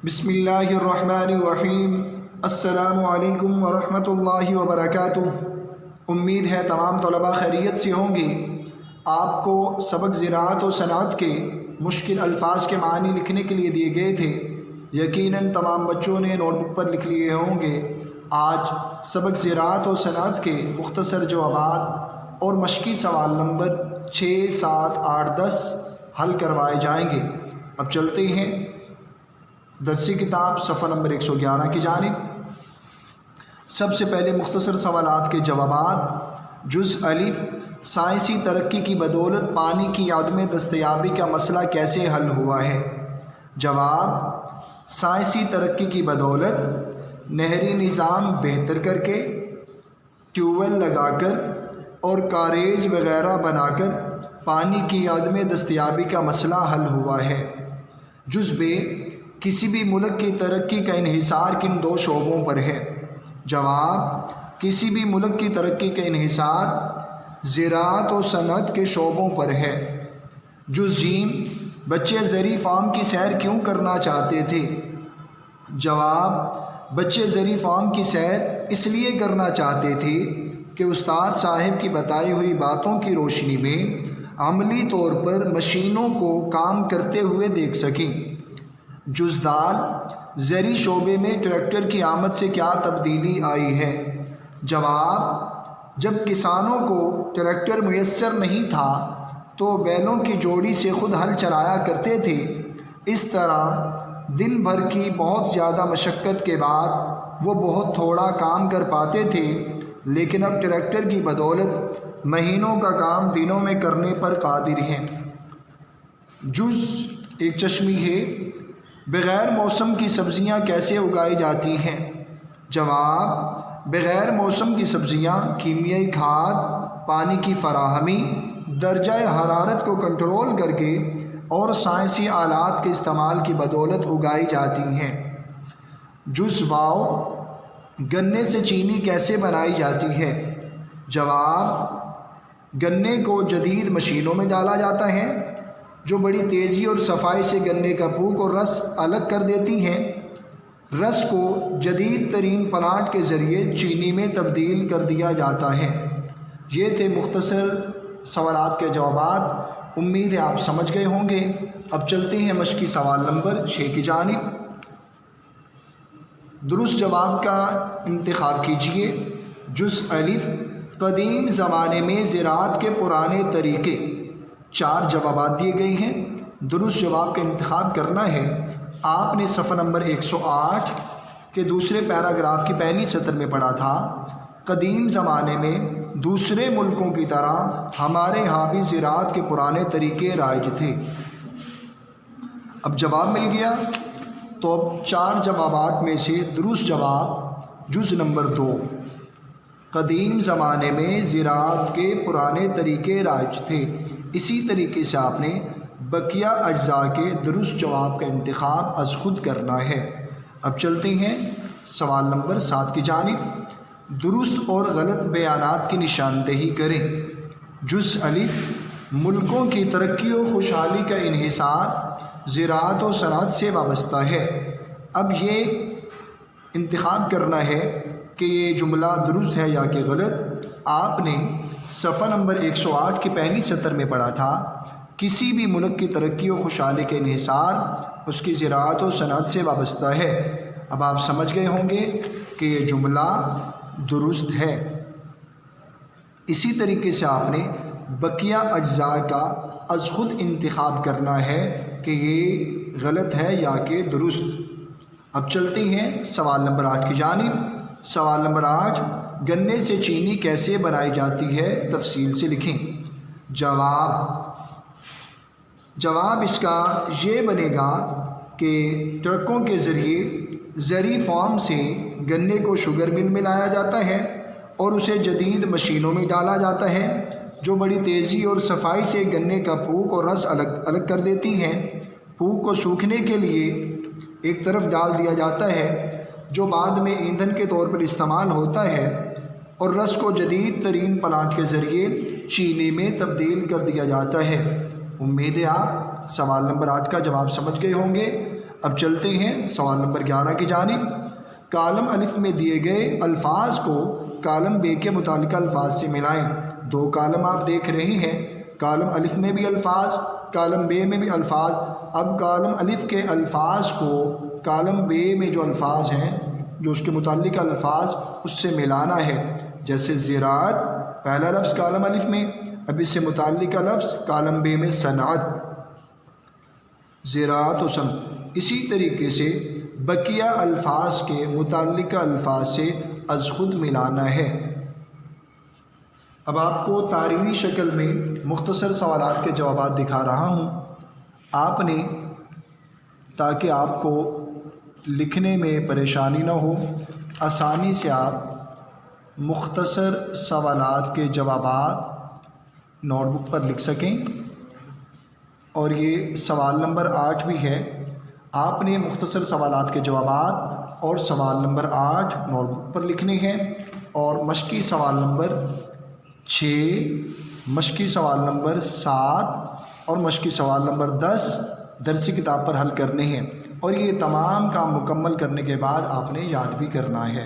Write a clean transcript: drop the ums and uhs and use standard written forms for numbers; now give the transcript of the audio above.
बिस्मिल्लाहिर्रहमानिर्रहीम। अस्सलामु अलैकुम वरहमतुल्लाहि वबरकातुह। उम्मीद है तमाम तलबा खैरियत से होंगे। आपको सबक ज़राअत और सनाअत के मुश्किल अल्फाज के मानी लिखने के लिए दिए गए थे। यकीनन तमाम बच्चों ने नोटबुक पर लिख लिए होंगे। आज सबक ज़राअत और सनाअत के मुख्तसर जवाबात और मशकी सवाल नंबर 6, 7, 8, 10 हल करवाए जाएंगे। अब चलते हैं दरसी किताब सफ़ा नंबर 111 की जानिब। सबसे पहले मुख्तसर सवालात के जवाबात। जुज़ अलिफ, साइंसी तरक्की की बदौलत पानी की आदम दस्तयाबी का मसला कैसे हल हुआ है? जवाब, साइंसी तरक्की की बदौलत नहरी निज़ाम बेहतर करके, ट्यूबवेल लगाकर और कारेज वगैरह बनाकर पानी की आदम दस्तयाबी का मसला हल हुआ है। जुज़ बे, किसी भी मुल्क की तरक्की का इन्हिसार किन दो शोबों पर है? जवाब, किसी भी मुल्क की तरक्की का इन्हिसार ज़राअत और सनअत के शोबों पर है। जुज़ जीम, बच्चे ज़री फार्म की सैर क्यों करना चाहते थे? जवाब, बच्चे ज़री फार्म की सैर इसलिए करना चाहते थे कि उस्ताद साहिब की बताई हुई बातों की रोशनी में अमली तौर पर मशीनों को काम करते हुए देख सकें। जुज़ दाल, ज़री शोबे में ट्रैक्टर की आमद से क्या तब्दीली आई है? जवाब, जब किसानों को ट्रैक्टर मुयस्सर नहीं था तो बैलों की जोड़ी से ख़ुद हल चलाया करते थे। इस तरह दिन भर की बहुत ज़्यादा मशक्क़त के बाद वो बहुत थोड़ा काम कर पाते थे, लेकिन अब ट्रैक्टर की बदौलत महीनों का काम दिनों में करने पर कादिर हैं। जुज़ एक चश्मी है, बग़ैर मौसम की सब्ज़ियाँ कैसे उगाई जाती हैं? जवाब, बग़ैर मौसम की सब्ज़ियाँ कीमियाई खाद, पानी की फ़राहमी, दर्जा हरारत को कंट्रोल करके और साइंसी आलात के इस्तेमाल की बदौलत उगाई जाती हैं। जुज़ वाव, गन्ने से चीनी कैसे बनाई जाती है? जवाब, गन्ने को जदीद मशीनों में डाला जाता है जो बड़ी तेज़ी और सफाई से गन्ने का फूक और रस अलग कर देती हैं। रस को जदीद तरीन प्लांट के ज़रिए चीनी में तब्दील कर दिया जाता है। ये थे मुख्तसर सवालात के जवाबात। उम्मीद है आप समझ गए होंगे। अब चलते हैं मशकी सवाल नंबर 6 की जानिब। दुरुस्त जवाब का इंतखाब कीजिए। जुज़ अलिफ, कदीम ज़माने में ज़राअत के पुराने तरीक़े। 4 जवाबात दिए गए हैं। दुरुस्त जवाब का इंतखाब करना है। आपने सफ़ा नंबर 108 के दूसरे पैराग्राफ की पहली सतर में पढ़ा था, कदीम ज़माने में दूसरे मुल्कों की तरह हमारे यहाँ भी ज़राअत के पुराने तरीक़े राइज थे। अब जवाब मिल गया, तो अब 4 जवाबात में से दुरुस्त जवाब जुज़ नंबर 2, कदीम ज़माने में ज़राअत के पुराने तरीक़े राइज थे। इसी तरीके से आपने बकिया अज्जा के दुरुस्त जवाब का इंतखाब अज़ खुद करना है। अब चलते हैं सवाल नंबर 7 की जानिब। दुरुस्त और गलत बयानात की निशानदेही करें। जुज़ अलिफ, मुल्कों की तरक्की और खुशहाली का इन्हिसार ज़राअत और सनाअत से वाबस्ता है। अब ये इंतखाब करना है कि ये जुमला दुरुस्त है या कि गलत। आपने सफ़ा नंबर 108 की पहली सतर में पढ़ा था, किसी भी मुल्क की तरक्की और खुशहाली के इन्हिसार उसकी ज़राअत और सनाअत से वाबस्ता है। अब आप समझ गए होंगे कि ये जुमला दुरुस्त है। इसी तरीके से आपने बकिया अज्जा का अज़ खुद इंतखाब करना है कि ये गलत है या कि दुरुस्त। अब चलते हैं सवाल नंबर 8 की जानिब। सवाल नंबर 8, गन्ने से चीनी कैसे बनाई जाती है? तफसील से लिखें। जवाब इसका ये बनेगा कि ट्रकों के ज़रिए ज़री फार्म से गन्ने को शुगर मिल में लाया जाता है और उसे जदीद मशीनों में डाला जाता है जो बड़ी तेज़ी और सफाई से गन्ने का फूक और रस अलग अलग कर देती हैं। फूक को सूखने के लिए एक तरफ डाल दिया जाता है जो बाद में ईंधन के तौर पर इस्तेमाल होता है, और रस को जदीद तरीन प्लांट के ज़रिए चीनी में तब्दील कर दिया जाता है। उम्मीद है आप सवाल नंबर 8 का जवाब समझ गए होंगे। اب چلتے ہیں سوال نمبر 11 کی جانب۔ کالم الف میں دیے گئے الفاظ کو کالم بے کے متعلقہ الفاظ سے ملائیں۔ دو کالم آپ دیکھ رہے ہیں، کالم الف میں بھی الفاظ، کالم بے میں بھی الفاظ۔ اب کالم الف کے الفاظ کو کالم بے میں جو الفاظ ہیں، جو اس کے متعلق الفاظ، اس سے ملانا ہے۔ جیسے زراعت پہلا لفظ کالم الف میں، اب اس سے متعلقہ لفظ کالم بے میں صنعت، زراعت و صنعت۔ اسی طریقے سے بقیہ الفاظ کے متعلقہ الفاظ سے از خود ملانا ہے۔ اب آپ کو تعریفی شکل میں مختصر سوالات کے جوابات دکھا رہا ہوں۔ آپ نے، تاکہ آپ کو لکھنے میں پریشانی نہ ہو، آسانی سے آپ مختصر سوالات کے جوابات نوٹ بک پر لکھ سکیں، اور یہ سوال نمبر 8 بھی ہے۔ آپ نے مختصر سوالات کے جوابات اور سوال نمبر 8 نوٹ بک پر لکھنے ہیں، اور مشقی سوال نمبر 6، مشقی سوال نمبر 7 اور مشقی سوال نمبر 10 درسی کتاب پر حل کرنے ہیں، اور یہ تمام کام مکمل کرنے کے بعد آپ نے یاد بھی کرنا ہے۔